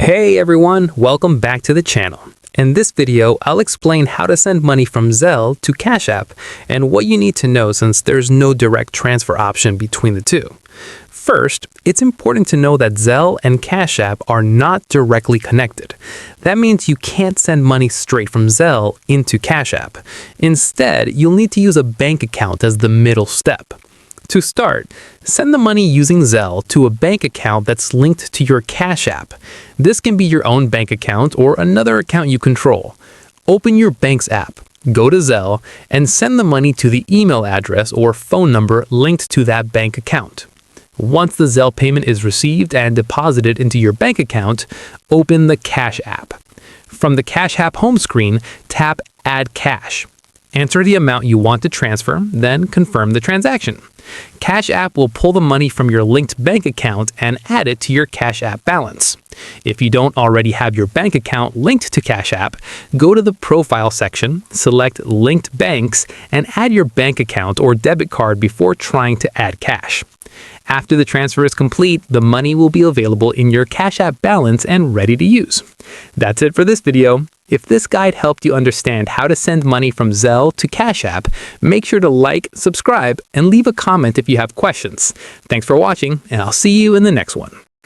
Hey everyone, welcome back to the channel. In this video, I'll explain how to send money from Zelle to Cash App and what you need to know since there's no direct transfer option between the two. First, it's important to know that Zelle and Cash App are not directly connected. That means you can't send money straight from Zelle into Cash App. Instead, you'll need to use a bank account as the middle step. To start, send the money using Zelle to a bank account that's linked to your Cash App. This can be your own bank account or another account you control. Open your bank's app, go to Zelle, and send the money to the email address or phone number linked to that bank account. Once the Zelle payment is received and deposited into your bank account, open the Cash App. From the Cash App home screen, tap Add Cash. Enter the amount you want to transfer, then confirm the transaction. Cash App will pull the money from your linked bank account and add it to your Cash App balance. If you don't already have your bank account linked to Cash App, go to the Profile section, select Linked Banks, and add your bank account or debit card before trying to add cash. After the transfer is complete, the money will be available in your Cash App balance and ready to use. That's it for this video. If this guide helped you understand how to send money from Zelle to Cash App, make sure to like, subscribe, and leave a comment if you have questions. Thanks for watching, and I'll see you in the next one.